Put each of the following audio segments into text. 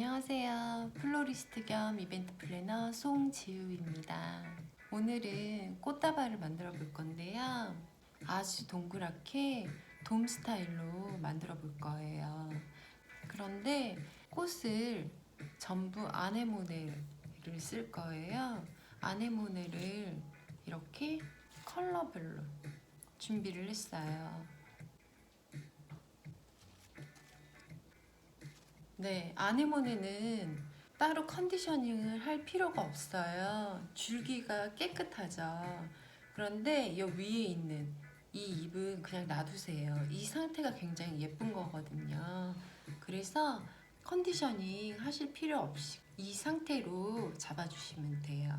안녕하세요. 플로리스트 겸 이벤트 플래너 송지우입니다. 오늘은 꽃다발을 만들어 볼 건데요. 아주 동그랗게 돔 스타일로 만들어 볼 거예요. 그런데 꽃을 전부 아네모네를 쓸 거예요. 아네모네를 이렇게 컬러별로 준비를 했어요. 네, 아네모네는 따로 컨디셔닝을 할 필요가 없어요. 줄기가 깨끗하죠. 그런데 이 위에 있는 이 잎은 그냥 놔두세요. 이 상태가 굉장히 예쁜 거거든요. 그래서 컨디셔닝 하실 필요 없이 이 상태로 잡아주시면 돼요.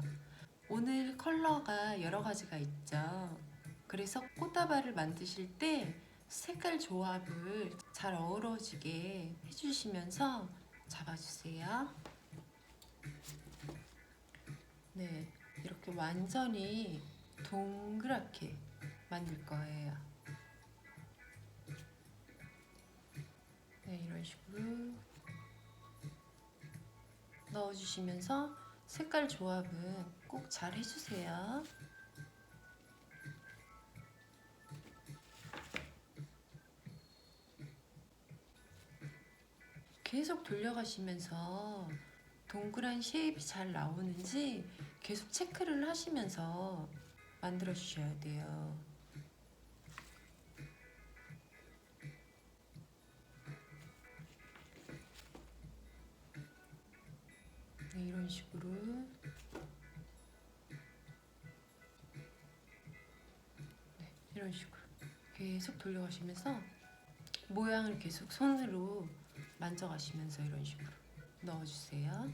오늘 컬러가 여러 가지가 있죠. 그래서 꽃다발을 만드실 때 색깔 조합을 잘 어우러지게 해주시면서 잡아주세요. 네, 이렇게 완전히 동그랗게 만들 거예요. 네, 이런 식으로 넣어주시면서 색깔 조합은 꼭 잘 해주세요. 계속 돌려가시면서 동그란 쉐입이 잘 나오는지 계속 체크를 하시면서 만들어 주셔야 돼요. 네, 이런 식으로 이런 식으로 계속 돌려가시면서 모양을 계속 손으로 만져가시면서 이런 식으로 넣어주세요.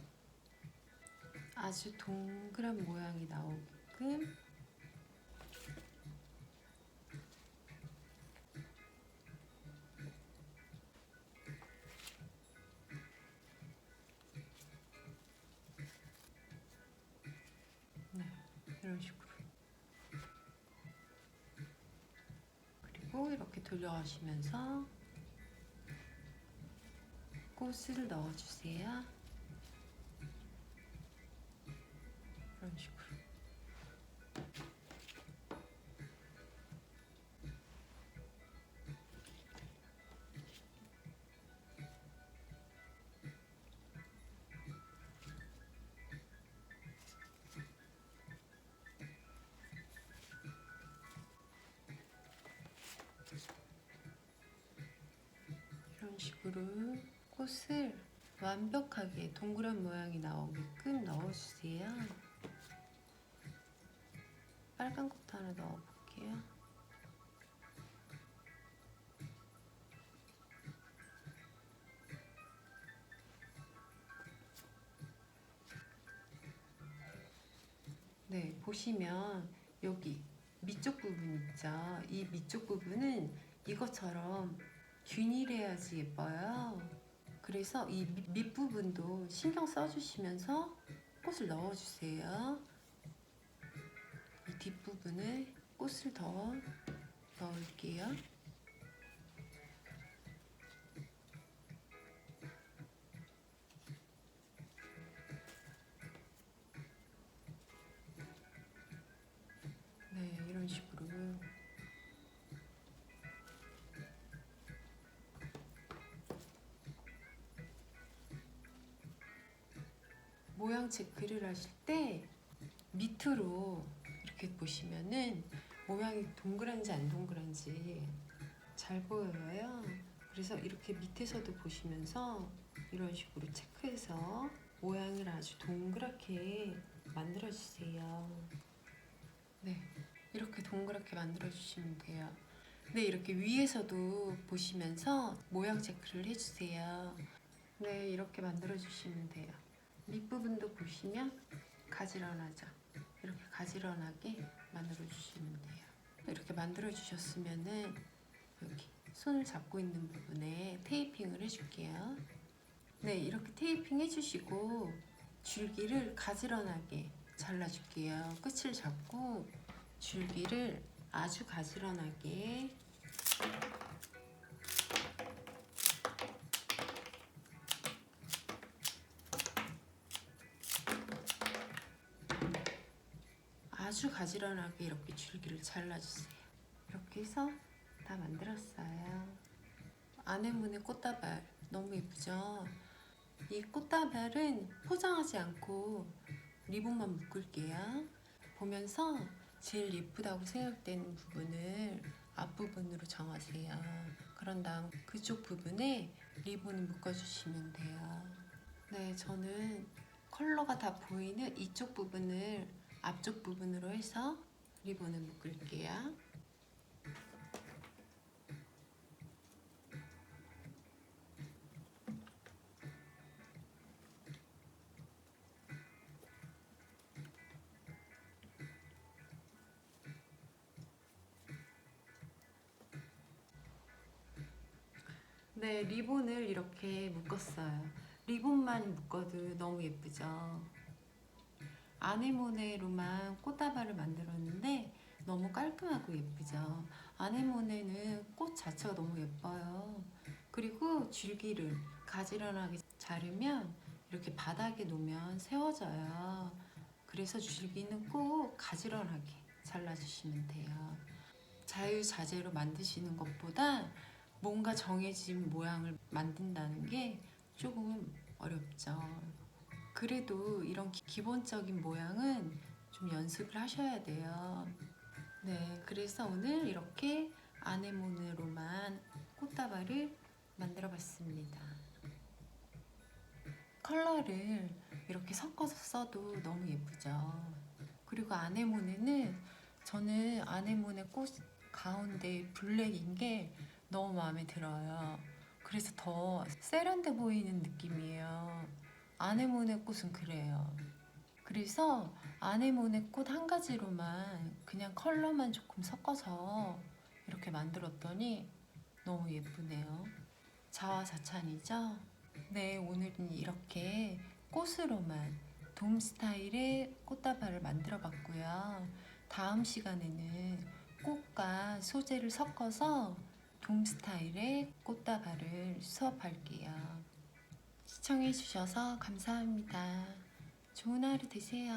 아주 동그란 모양이 나오게끔 네, 이런 식으로 그리고 이렇게 돌려가시면서 꽃을 넣어주세요. 이런 식으로 이런 식으로 꽃을 완벽하게 동그란 모양이 나오게끔 넣어주세요. 빨간 꽃 하나 넣어볼게요. 네, 보시면 여기 밑쪽 부분 있죠? 이 밑쪽 부분은 이것처럼 균일해야지 예뻐요. 그래서 이 밑부분도 신경 써주시면서 꽃을 넣어주세요. 이 뒷부분에 꽃을 더 넣을게요. 네, 이런 식으로 모양 체크를 하실 때 밑으로 이렇게 보시면은 모양이 동그란지 안 동그란지 잘 보여요. 그래서 이렇게 밑에서도 보시면서 이런 식으로 체크해서 모양을 아주 동그랗게 만들어 주세요. 네, 이렇게 동그랗게 만들어 주시면 돼요. 네, 이렇게 위에서도 보시면서 모양 체크를 해주세요. 네, 이렇게 만들어 주시면 돼요. 밑부분도 보시면 가지런하죠. 이렇게 가지런하게 만들어 주시면 돼요. 이렇게 만들어 주셨으면은 여기 손을 잡고 있는 부분에 테이핑을 해줄게요. 네, 이렇게 테이핑 해주시고 줄기를 가지런하게 잘라줄게요. 끝을 잡고 줄기를 아주 가지런하게 아주 가지런하게 이렇게 줄기를 잘라주세요. 이렇게 해서 다 만들었어요. 아네모네 꽃다발 너무 예쁘죠? 이 꽃다발은 포장하지 않고 리본만 묶을게요. 보면서 제일 예쁘다고 생각되는 부분을 앞부분으로 정하세요. 그런 다음 그쪽 부분에 리본을 묶어주시면 돼요. 네, 저는 컬러가 다 보이는 이쪽 부분을 앞쪽 부분으로 해서 리본을 묶을게요. 네, 리본을 이렇게 묶었어요. 리본만 묶어도 너무 예쁘죠? 아네모네로만 꽃다발을 만들었는데 너무 깔끔하고 예쁘죠? 아네모네는 꽃 자체가 너무 예뻐요. 그리고 줄기를 가지런하게 자르면 이렇게 바닥에 놓으면 세워져요. 그래서 줄기는 꼭 가지런하게 잘라주시면 돼요. 자유자재로 만드시는 것보다 뭔가 정해진 모양을 만든다는 게 조금 어렵죠. 그래도 이런 기본적인 모양은 좀 연습을 하셔야 돼요. 네, 그래서 오늘 이렇게 아네모네로만 꽃다발을 만들어 봤습니다. 컬러를 이렇게 섞어서 써도 너무 예쁘죠. 그리고 아네모네는 저는 아네모네 꽃 가운데 블랙인 게 너무 마음에 들어요. 그래서 더 세련돼 보이는 느낌이에요. 아네모네 꽃은 그래요. 그래서 아네모네 꽃 한 가지로만 그냥 컬러만 조금 섞어서 이렇게 만들었더니 너무 예쁘네요. 자화자찬이죠? 네, 오늘은 이렇게 꽃으로만 돔 스타일의 꽃다발을 만들어 봤고요. 다음 시간에는 꽃과 소재를 섞어서 돔 스타일의 꽃다발을 수업할게요. 시청해 주셔서 감사합니다. 좋은 하루 되세요.